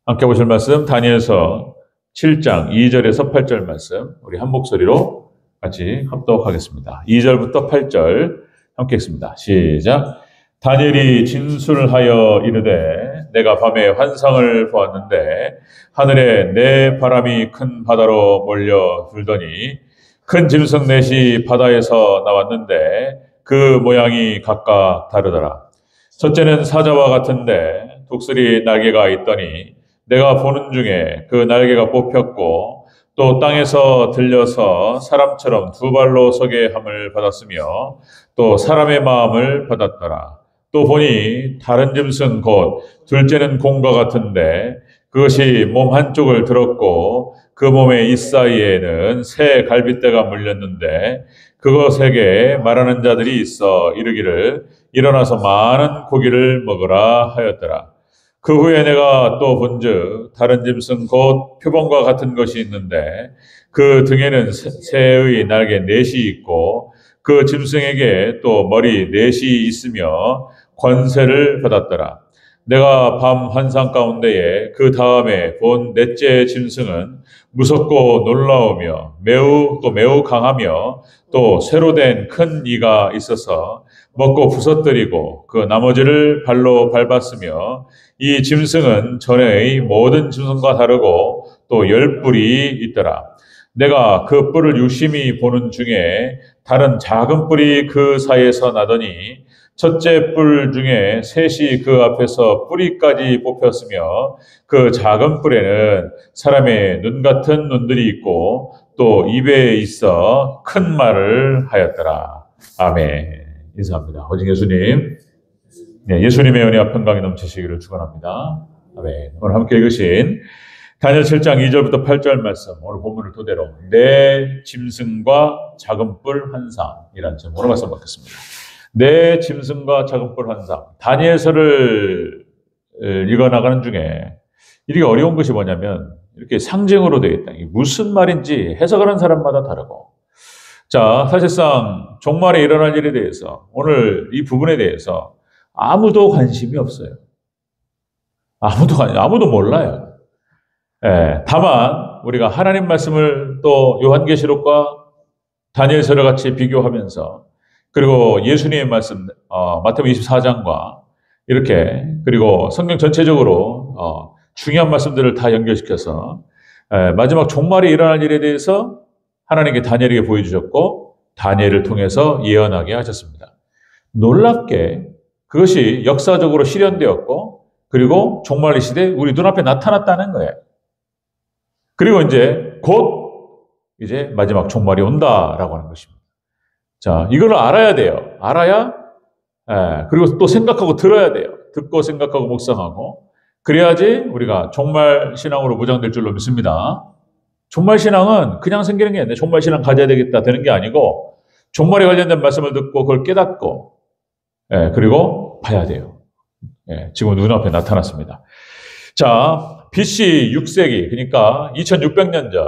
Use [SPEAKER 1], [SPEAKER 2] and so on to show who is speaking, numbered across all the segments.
[SPEAKER 1] 함께 보실 말씀 다니엘서 7장 2절에서 8절 말씀 우리 한 목소리로 같이 합독하겠습니다. 2절부터 8절 함께 읽습니다. 시작. 다니엘이 진술하여 이르되 내가 밤에 환상을 보았는데 하늘에 네 바람이 큰 바다로 몰려 들더니 큰 짐승 넷이 바다에서 나왔는데 그 모양이 각각 다르더라. 첫째는 사자와 같은데 독수리 날개가 있더니 내가 보는 중에 그 날개가 뽑혔고 또 땅에서 들려서 사람처럼 두 발로 서게 함을 받았으며 또 사람의 마음을 받았더라. 또 보니 다른 짐승 곧 둘째는 공과 같은데 그것이 몸 한쪽을 들었고 그 몸의 이사이에는 새 갈빗대가 물렸는데 그것에게 말하는 자들이 있어 이르기를 일어나서 많은 고기를 먹으라 하였더라. 그 후에 내가 또 본즉 다른 짐승 곧 표범과 같은 것이 있는데 그 등에는 새의 날개 넷이 있고 그 짐승에게 또 머리 넷이 있으며 권세를 받았더라. 내가 밤 환상 가운데에 그 다음에 본 넷째 짐승은 무섭고 놀라우며 매우 강하며 또 새로 된 큰 이가 있어서 먹고 부서뜨리고 그 나머지를 발로 밟았으며 이 짐승은 전에의 모든 짐승과 다르고 또 10뿔이 있더라. 내가 그 뿔을 유심히 보는 중에 다른 작은 뿔이 그 사이에서 나더니 첫째 뿔 중에 셋이 그 앞에서 뿌리까지 뽑혔으며 그 작은 뿔에는 사람의 눈 같은 눈들이 있고 또 입에 있어 큰 말을 하였더라. 아멘. 인사합니다. 호징 예수님. 네, 예수님의 은혜와 평강이 넘치시기를 축원합니다. 아멘. 오늘 함께 읽으신 다니엘 7장 2절부터 8절 말씀, 오늘 본문을 토대로 내 짐승과 작은 뿔 환상이라는 제목으로 말씀 받겠습니다. 내 짐승과 작은 뿔 환상. 다니엘서를 읽어나가는 중에 이게 어려운 것이 뭐냐면 이렇게 상징으로 되어 있다. 이게 무슨 말인지 해석하는 사람마다 다르고. 자, 사실상 종말에 일어날 일에 대해서 오늘 이 부분에 대해서 아무도 관심이 없어요. 아무도 몰라요. 예, 다만 우리가 하나님 말씀을 또 요한계시록과 다니엘서를 같이 비교하면서 그리고 예수님의 말씀 마태복음 24장과 이렇게 그리고 성경 전체적으로 중요한 말씀들을 다 연결시켜서 마지막 종말에 일어날 일에 대해서 하나님께 다니엘에게 보여주셨고 다니엘을 통해서 예언하게 하셨습니다. 놀랍게 그것이 역사적으로 실현되었고 그리고 종말의 시대에 우리 눈앞에 나타났다는 거예요. 그리고 이제 곧 이제 마지막 종말이 온다라고 하는 것입니다. 자, 이걸 알아야 돼요. 알아야 그리고 또 생각하고 들어야 돼요. 듣고 생각하고 묵상하고 그래야지 우리가 종말 신앙으로 무장될 줄로 믿습니다. 종말 신앙은 그냥 생기는 게 아니에요. 종말 신앙 가져야 되겠다 되는 게 아니고 종말에 관련된 말씀을 듣고 그걸 깨닫고 그리고 봐야 돼요. 지금 눈앞에 나타났습니다. 자, BC 6세기 그러니까 2600년 전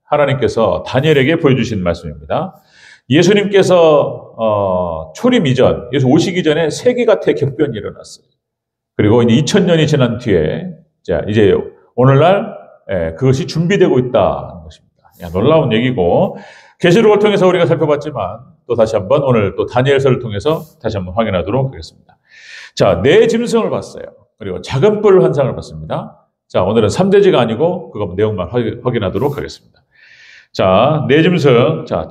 [SPEAKER 1] 하나님께서 다니엘에게 보여주신 말씀입니다. 예수님께서 초림 이전, 예수 오시기 전에 세계가 대격변이 일어났어요. 그리고 이제 2000년이 지난 뒤에 자, 이제 오늘날 그것이 준비되고 있다는 것입니다. 놀라운 얘기고 계시록을 통해서 우리가 살펴봤지만 또 다시 한번 오늘 또 다니엘서를 통해서 다시 한번 확인하도록 하겠습니다. 자, 네 짐승을 봤어요. 그리고 작은 뿔 환상을 봤습니다. 자, 오늘은 3대지가 아니고 그거 내용만 확인하도록 하겠습니다. 자, 네 짐승. 자,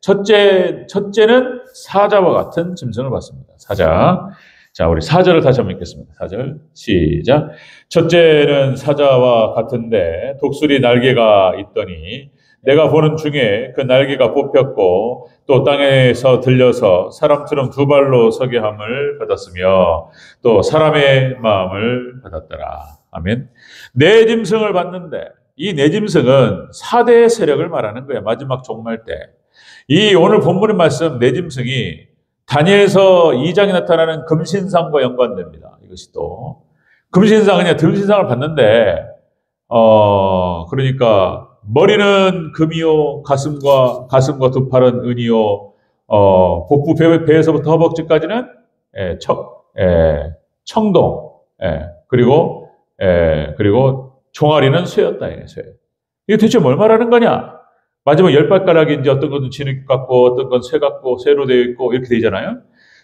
[SPEAKER 1] 첫째는 사자와 같은 짐승을 봤습니다. 사자. 자, 우리 4절을 다시 한번 읽겠습니다. 4절 시작. 첫째는 사자와 같은데 독수리 날개가 있더니 내가 보는 중에 그 날개가 뽑혔고 또 땅에서 들려서 사람처럼 두 발로 서게 함을 받았으며 또 사람의 마음을 받았더라. 아멘. 네 짐승을 봤는데 이 네 짐승은 4대의 세력을 말하는 거예요. 마지막 종말 때. 이 오늘 본문의 말씀 네 짐승이 다니엘서 2장에 나타나는 금신상과 연관됩니다. 이것이 또 금신상은 그냥 금신상을 봤는데 그러니까 머리는 금이요 가슴과 두 팔은 은이요 복부 배에서부터 허벅지까지는 청동 그리고 그리고 종아리는 쇠였다. 쇠. 이게 대체 뭘 말하는 거냐? 마지막 10발가락이 이제 어떤 것은 진흙 같고 어떤 건 쇠 같고 쇠로 되어 있고 이렇게 되잖아요.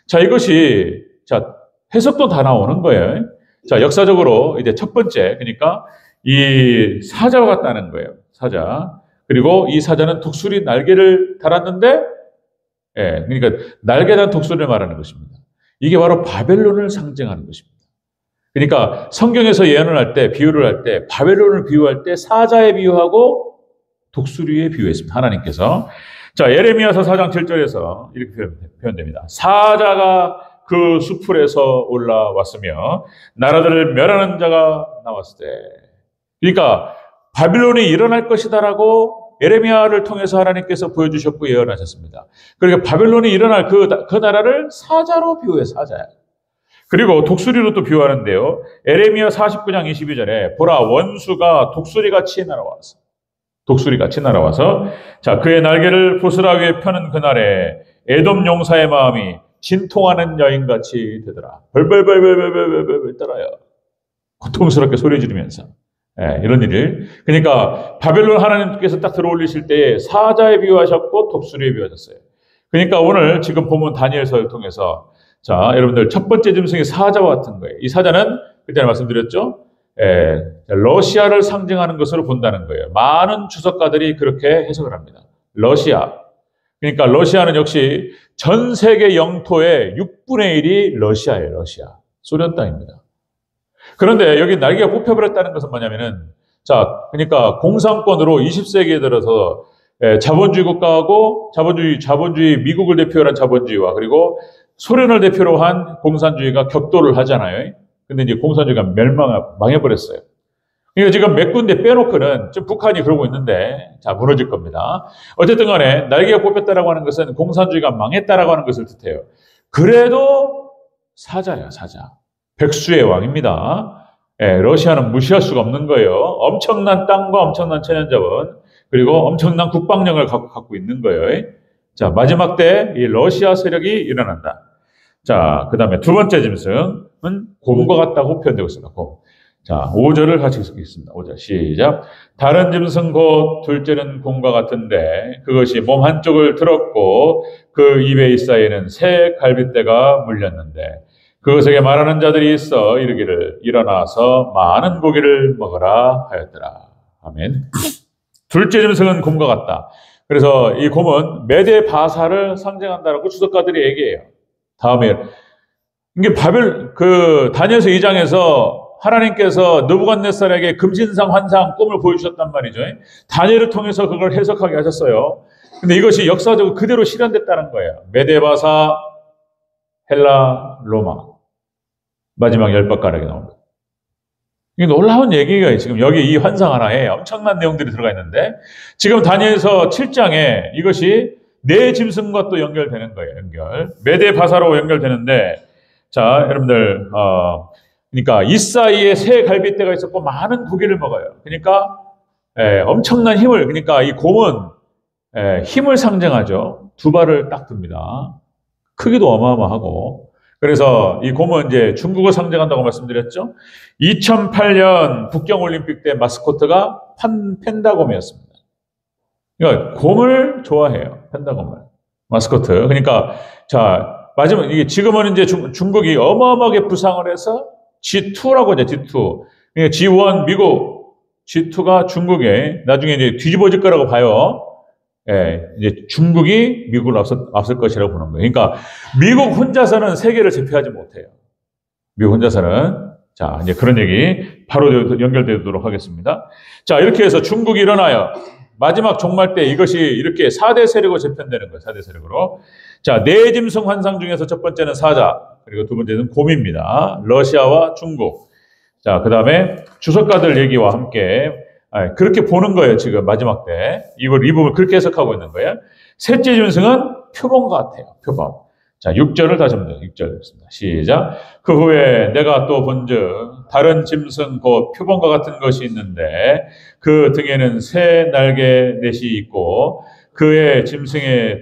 [SPEAKER 1] 자, 이것이 자, 해석도 다 나오는 거예요. 자, 역사적으로 이제 첫 번째, 그러니까 이 사자와 같다는 거예요. 사자. 그리고 이 사자는 독수리 날개를 달았는데, 그러니까 날개 단 독수리를 말하는 것입니다. 이게 바로 바벨론을 상징하는 것입니다. 그러니까 성경에서 예언을 할 때, 비유를 할 때, 바벨론을 비유할 때 사자에 비유하고 독수리에 비유했습니다. 하나님께서. 자, 예레미야서 4장 7절에서 이렇게 표현됩니다. 사자가 그 수풀에서 올라왔으며 나라들을 멸하는 자가 나왔을 때. 그러니까 바빌론이 일어날 것이다라고 예레미야를 통해서 하나님께서 보여주셨고 예언하셨습니다. 그러니까 바빌론이 일어날 그 나라를 사자로 비유해, 사자야. 그리고 독수리로 또 비유하는데요. 예레미야 49장 22절에 보라, 원수가 독수리같이 날아와서 독수리같이 날아와서 자, 그의 날개를 보스라 위에 펴는 그날에 에돔 용사의 마음이 진통하는 여인같이 되더라. 벌벌벌벌벌벌벌 떨어요. 고통스럽게 소리 지르면서. 이런 일을. 그러니까 바벨론 하나님께서 딱 들어올리실 때에 사자에 비유하셨고 독수리에 비유하셨어요. 그러니까 오늘 지금 보면 다니엘서를 통해서 자, 여러분들 첫 번째 짐승이 사자와 같은 거예요. 이 사자는 그때 말씀드렸죠. 러시아를 상징하는 것으로 본다는 거예요. 많은 주석가들이 그렇게 해석을 합니다. 러시아. 그러니까 러시아는 역시 전 세계 영토의 6분의 1이 러시아예요. 러시아. 소련 땅입니다. 그런데 여기 날개가 뽑혀버렸다는 것은 뭐냐면은 자, 그러니까 공산권으로 20세기에 들어서 자본주의 국가하고 자본주의 미국을 대표로 한 자본주의와 그리고 소련을 대표로 한 공산주의가 격돌을 하잖아요. 근데 이제 공산주의가 망해버렸어요. 그러니까 지금 몇 군데 빼놓고는 지금 북한이 그러고 있는데 자, 무너질 겁니다. 어쨌든 간에 날개가 뽑혔다라고 하는 것은 공산주의가 망했다라고 하는 것을 뜻해요. 그래도 사자야, 사자. 백수의 왕입니다. 러시아는 무시할 수가 없는 거예요. 엄청난 땅과 엄청난 천연자원 그리고 엄청난 국방력을 갖고 있는 거예요. 자, 마지막 때 이 러시아 세력이 일어난다. 자, 그 다음에 두 번째 짐승은 곰과 같다고 표현되고 있습니다. 곰. 자, 5절을 같이 읽겠습니다. 5절 시작. 다른 짐승 곧 둘째는 곰과 같은데 그것이 몸 한쪽을 들었고 그 입에 있사이에는 새 갈빗대가 물렸는데 그것에게 말하는 자들이 있어 이르기를 일어나서 많은 고기를 먹으라 하였더라. 아멘. 둘째 짐승은 곰과 같다. 그래서 이 곰은 메대 바사를 상징한다라고 주석가들이 얘기해요. 다음에 이게 다니엘서 2장에서 하나님께서 느부갓네살에게 금신상, 환상, 꿈을 보여주셨단 말이죠. 다니엘을 통해서 그걸 해석하게 하셨어요. 근데 이것이 역사적으로 그대로 실현됐다는 거예요. 메데바사, 헬라, 로마. 마지막 10발가락이 나옵니다. 이게 놀라운 얘기가 지금 여기 이 환상 하나에 엄청난 내용들이 들어가 있는데 지금 다니엘서 7장에 이것이 네 짐승과 또 연결되는 거예요. 메데바사로 연결되는데 자, 여러분들 그러니까 이 사이에 새 갈빗대가 있었고 많은 고기를 먹어요. 그러니까 엄청난 힘을 그러니까 이 곰은 힘을 상징하죠. 두 발을 딱 듭니다. 크기도 어마어마하고 그래서 이 곰은 이제 중국을 상징한다고 말씀드렸죠. 2008년 북경올림픽 때 마스코트가 펜다곰이었습니다. 그러니까 곰을 좋아해요. 펜다곰을. 마스코트. 그러니까 자, 마지막 이게 지금은 이제 중국이 어마어마하게 부상을 해서 G2라고 하죠. G2. 그러니까 G1 미국, G2가 중국에 나중에 이제 뒤집어질 거라고 봐요. 이제 중국이 미국을 앞설 것이라고 보는 거예요. 그러니까 미국 혼자서는 세계를 제패하지 못해요. 미국 혼자서는. 자, 이제 그런 얘기 바로 연결되도록 하겠습니다. 자, 이렇게 해서 중국이 일어나요. 마지막 종말 때 이것이 이렇게 4대 세력으로 재편되는 거예요. 4대 세력으로. 자, 네 짐승 환상 중에서 첫 번째는 사자, 그리고 두 번째는 곰입니다. 러시아와 중국. 자, 그 다음에 주석가들 얘기와 함께 그렇게 보는 거예요. 지금 마지막 때. 이 부분을 그렇게 해석하고 있는 거예요. 셋째 짐승은 표범과 같아요. 표범. 자, 6절을 다시 한번 6절 읽습니다. 시작. 그 후에 내가 또 본즉 다른 짐승 곧 표범과 같은 것이 있는데 그 등에는 새 날개 넷이 있고 그의 짐승에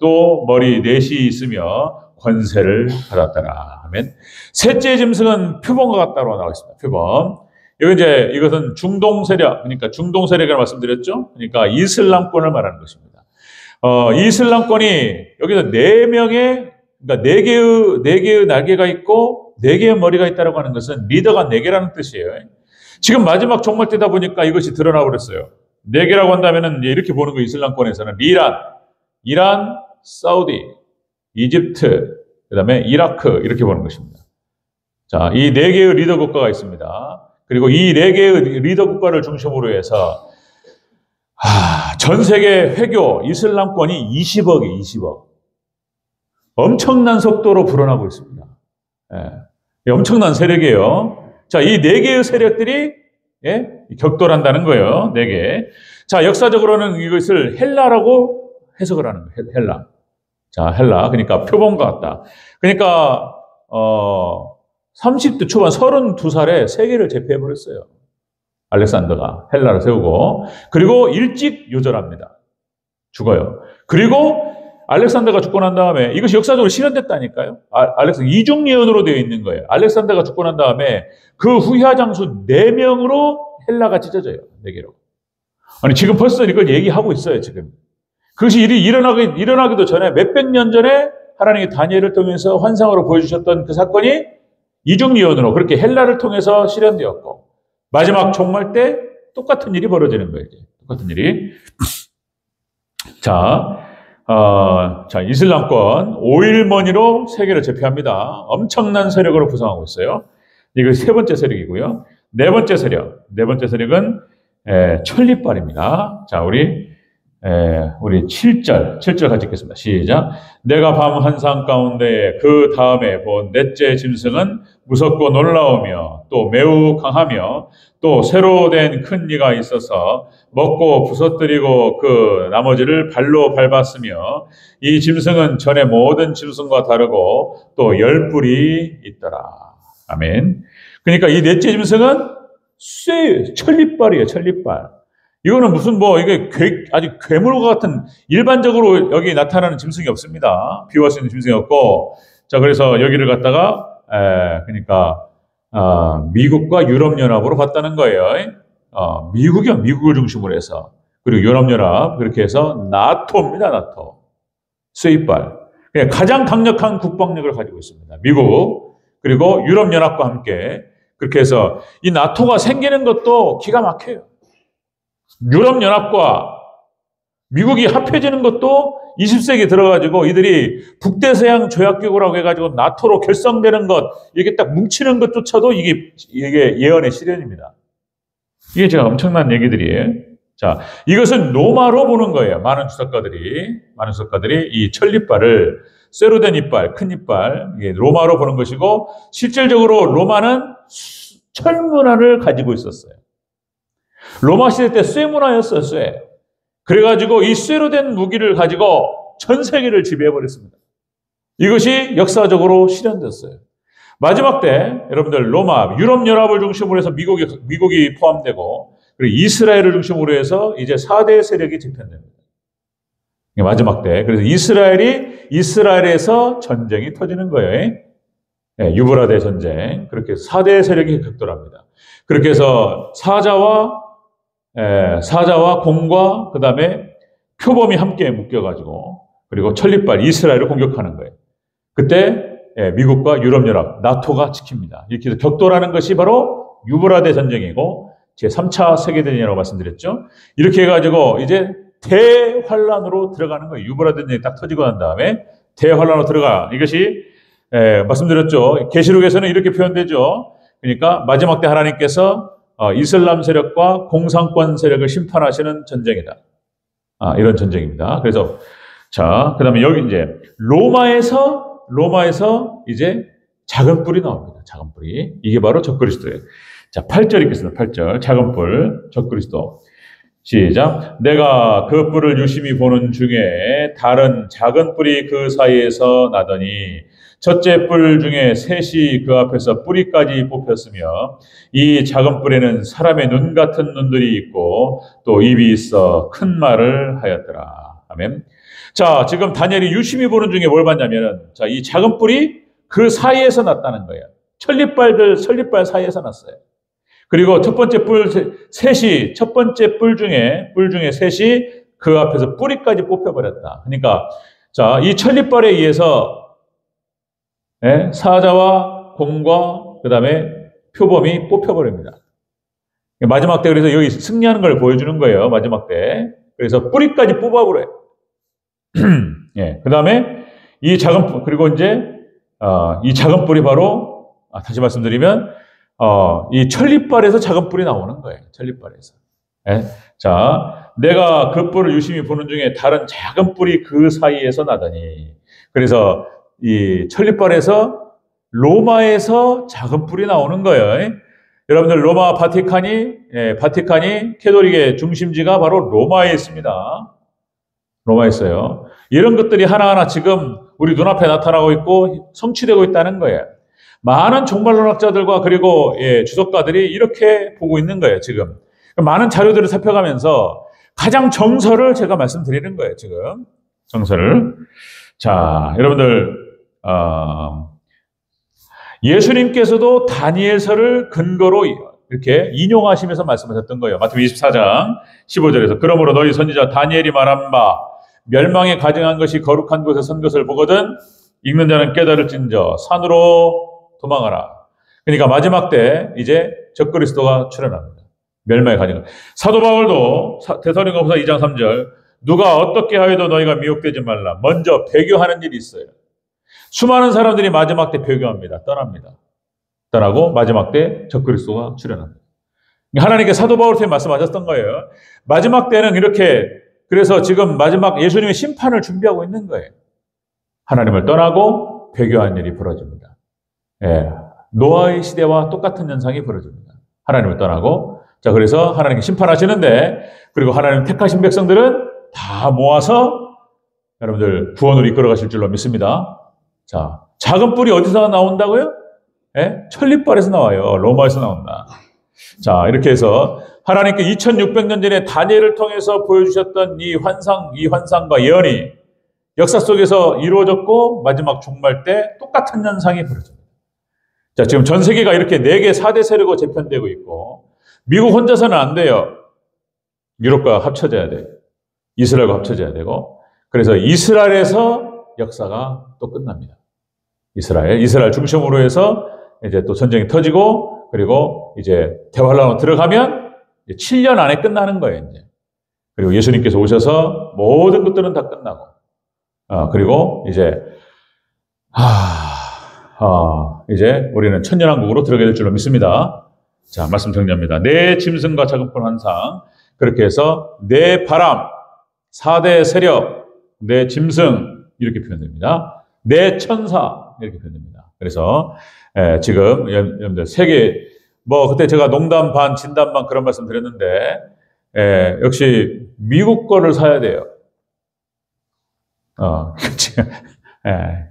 [SPEAKER 1] 또 머리 넷이 있으며 권세를 받았더라. 아멘. 셋째 짐승은 표범과 같다고 나와 있습니다. 표범. 이것은 중동 세력, 그러니까 중동 세력이라고 말씀드렸죠? 그러니까 이슬람권을 말하는 것입니다. 이슬람권이 여기서 그러니까 네 개의 날개가 있고 네 개의 머리가 있다고 하는 것은 리더가 네 개라는 뜻이에요. 지금 마지막 종말 때다 보니까 이것이 드러나 버렸어요. 네 개라고 한다면은 이렇게 보는 거 이슬람권에서는 이란, 사우디, 이집트, 그다음에 이라크 이렇게 보는 것입니다. 자, 이 네 개의 리더 국가가 있습니다. 그리고 이 네 개의 리더 국가를 중심으로 해서 전 세계 회교 이슬람권이 20억. 엄청난 속도로 불어나고 있습니다. 엄청난 세력이에요. 자, 이 네 개의 세력들이 격돌한다는 거예요. 네 개. 자, 역사적으로는 이것을 헬라라고 해석을 하는 거예요. 헬라. 자, 헬라. 그러니까 표본과 같다. 그러니까 30대 초반 32살에 세계를 제패해버렸어요. 알렉산더가 헬라를 세우고, 그리고 일찍 요절합니다. 죽어요. 그리고 알렉산더가 죽고 난 다음에 이것이 역사적으로 실현됐다니까요. 알렉산더 이중예언으로 되어 있는 거예요. 알렉산더가 죽고 난 다음에 그 후야 장수 4명으로 헬라가 찢어져요. 4개로. 아니 지금 벌써 이걸 얘기하고 있어요. 지금. 그것이 일이 일어나기도 전에 몇백 년 전에 하나님이 다니엘을 통해서 환상으로 보여주셨던 그 사건이 이중예언으로 그렇게 헬라를 통해서 실현되었고, 마지막 종말 때 똑같은 일이 벌어지는 거예요. 이제. 똑같은 일이. 자, 이슬람권 5일머니로 세계를 제패합니다. 엄청난 세력으로 부상하고 있어요. 이거 세 번째 세력이고요. 네 번째 세력은 천리빨입니다. 자, 우리 7절 같이 읽겠습니다. 시작. 내가 밤 환상 가운데 그 다음에 본 넷째 짐승은 무섭고 놀라우며 또 매우 강하며 또 새로 된 큰 이가 있어서 먹고 부서뜨리고 그 나머지를 발로 밟았으며 이 짐승은 전의 모든 짐승과 다르고 또 10뿔이 있더라. 아멘. 그러니까 이 넷째 짐승은 천리빨이에요. 천리빨. 이거는 무슨 이게 아주 괴물과 같은 일반적으로 여기 나타나는 짐승이 없습니다. 비유할 수 있는 짐승이 없고, 자, 그래서 여기를 갖다가, 그러니까, 미국과 유럽연합으로 봤다는 거예요. 미국을 중심으로 해서. 그리고 유럽연합, 그렇게 해서 나토입니다, 나토. 쇠이빨. 가장 강력한 국방력을 가지고 있습니다. 미국, 그리고 유럽연합과 함께. 그렇게 해서 이 나토가 생기는 것도 기가 막혀요. 유럽연합과 미국이 합해지는 것도 20세기 들어가지고 이들이 북대서양 조약기구라고 해가지고 나토로 결성되는 것, 이게 딱 뭉치는 것조차도 이게 예언의 실현입니다. 이게 제가 엄청난 얘기들이에요. 자, 이것은 로마로 보는 거예요. 많은 주석가들이 이 천리빨을 쇠로 된 이빨, 큰 이빨, 이게 로마로 보는 것이고, 실질적으로 로마는 철문화를 가지고 있었어요. 로마 시대 때 쇠 문화였어요, 쇠. 그래가지고 이 쇠로 된 무기를 가지고 전 세계를 지배해버렸습니다. 이것이 역사적으로 실현됐어요. 마지막 때 여러분들 유럽연합을 중심으로 해서 미국이 포함되고, 그리고 이스라엘을 중심으로 해서 이제 4대 세력이 집현됩니다. 마지막 때. 그래서 이스라엘에서 전쟁이 터지는 거예요. 유브라데 전쟁. 그렇게 4대 세력이 격돌합니다. 그렇게 해서 사자와 공과 그 다음에 표범이 함께 묶여가지고, 그리고 천리빨 이스라엘을 공격하는 거예요. 그때 미국과 유럽연합, 나토가 지킵니다. 이렇게 해서 격돌하는 것이 바로 유브라데 전쟁이고, 제3차 세계대전이라고 말씀드렸죠. 이렇게 해가지고 이제 대환란으로 들어가는 거예요. 유브라데 전쟁이 딱 터지고 난 다음에 대환란으로 들어가. 이것이 말씀드렸죠. 계시록에서는 이렇게 표현되죠. 그러니까 마지막 때 하나님께서 이슬람 세력과 공산권 세력을 심판하시는 전쟁이다. 이런 전쟁입니다. 그래서 자, 그다음에 여기 이제 로마에서 이제 작은 뿔이 나옵니다. 작은 뿔이. 이게 바로 적그리스도예요. 자, 8절 읽겠습니다. 8절. 작은 뿔, 적그리스도. 시작. 내가 그 뿔을 유심히 보는 중에 다른 작은 뿔이 그 사이에서 나더니 첫째 뿔 중에 셋이 그 앞에서 뿌리까지 뽑혔으며 이 작은 뿔에는 사람의 눈 같은 눈들이 있고 또 입이 있어 큰 말을 하였더라. 아멘. 자, 지금 다니엘이 유심히 보는 중에 뭘 봤냐면은, 자, 이 작은 뿔이 그 사이에서 났다는 거예요. 천리빨 사이에서 났어요. 그리고 첫 번째 셋이, 첫 번째 뿔 중에 셋이 그 앞에서 뿌리까지 뽑혀버렸다. 그러니까, 자, 이 천리발에 의해서, 사자와 곰과 그 다음에 표범이 뽑혀버립니다. 마지막 때 그래서 여기 승리하는 걸 보여주는 거예요. 마지막 때. 그래서 뿌리까지 뽑아버려요. 예. 그 다음에 이 작은 뿔, 그리고 이제, 이 작은 뿔이 바로, 다시 말씀드리면, 이 천리발에서 작은 뿔이 나오는 거예요. 천리발에서. 예. 자, 내가 그 뿔을 유심히 보는 중에 다른 작은 뿔이 그 사이에서 나더니, 그래서 이 천리발에서 로마에서 작은 뿔이 나오는 거예요. 여러분들 로마 바티칸이 캐톨릭의 중심지가 바로 로마에 있습니다. 로마에 있어요. 이런 것들이 하나하나 지금 우리 눈앞에 나타나고 있고 성취되고 있다는 거예요. 많은 종말론학자들과 그리고 주석가들이 이렇게 보고 있는 거예요, 지금. 많은 자료들을 살펴가면서 가장 정설을 제가 말씀드리는 거예요, 지금. 정설을. 자, 여러분들, 예수님께서도 다니엘서를 근거로 이렇게 인용하시면서 말씀하셨던 거예요. 마태복음 24장 15절에서 그러므로 너희 선지자 다니엘이 말한 바 멸망에 가증한 것이 거룩한 곳에 선 것을 보거든 읽는 자는 깨달을진저 산으로 도망하라. 그러니까 마지막 때 이제 적그리스도가 출현합니다. 멸망에 가증한. 사도 바울도 데살로니가후서 2장 3절 누가 어떻게 하여도 너희가 미혹되지 말라. 먼저 배교하는 일이 있어요. 수많은 사람들이 마지막 때 배교합니다. 떠납니다. 떠나고 마지막 때 적그리스도가 출현합니다. 하나님께 사도 바울한테 말씀하셨던 거예요. 마지막 때는 이렇게 그래서 지금 마지막 예수님의 심판을 준비하고 있는 거예요. 하나님을 떠나고 배교하는 일이 벌어집니다. 노아의 시대와 똑같은 현상이 벌어집니다. 하나님을 떠나고 자 그래서 하나님께 심판하시는데 그리고 하나님 택하신 백성들은 다 모아서 여러분들 구원으로 이끌어 가실 줄로 믿습니다. 자, 작은 뿔이 어디서 나온다고요? 천리발에서 나와요. 로마에서 나온다. 자, 이렇게 해서 하나님께 2600년 전에 다니엘을 통해서 보여주셨던 이 환상과 예언이 역사 속에서 이루어졌고 마지막 종말 때 똑같은 현상이 벌어집니다. 자, 지금 전 세계가 이렇게 4개 4대 세력으로 재편되고 있고 미국 혼자서는 안 돼요. 유럽과 합쳐져야 돼요. 이스라엘과 합쳐져야 되고 그래서 이스라엘에서 역사가 또 끝납니다. 이스라엘 중심으로 해서 이제 또 전쟁이 터지고 그리고 이제 대환란으로 들어가면 이제 7년 안에 끝나는 거예요, 이제. 그리고 예수님께서 오셔서 모든 것들은 다 끝나고 그리고 이제 이제 우리는 천년왕국으로 들어가게 될 줄로 믿습니다. 자, 말씀 정리합니다. 내 짐승과 작은 뿔 환상 그렇게 해서 내 바람 4대 세력 내 짐승 이렇게 표현됩니다. 내 천사 이렇게 표현됩니다. 그래서 지금 여러분들 세계 그때 제가 농담 반 진담 반 그런 말씀 드렸는데 역시 미국 거를 사야 돼요.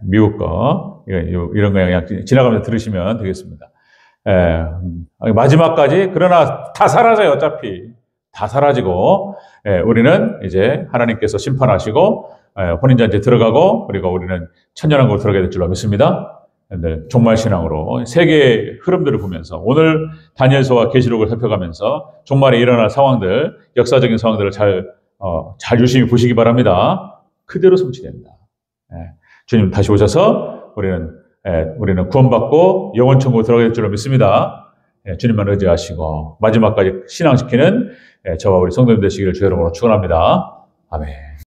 [SPEAKER 1] 미국 거 이런 거 그냥 지나가면서 들으시면 되겠습니다. 마지막까지 그러나 다 사라져요. 어차피 다 사라지고 우리는 이제 하나님께서 심판하시고 혼인잔치에 들어가고 그리고 우리는 천년왕국으로 들어가게 될 줄로 믿습니다. 종말신앙으로 세계의 흐름들을 보면서 오늘 다니엘서와 계시록을 살펴가면서 종말에 일어날 상황들 역사적인 상황들을 잘 유심히 보시기 바랍니다. 그대로 성취됩니다. 주님 다시 오셔서 우리는 구원받고 영원천국으로 들어가게 될 줄로 믿습니다. 주님만 의지하시고 마지막까지 신앙시키는 저와 우리 성도님 되시기를 주의 이름으로 축원합니다. 아멘.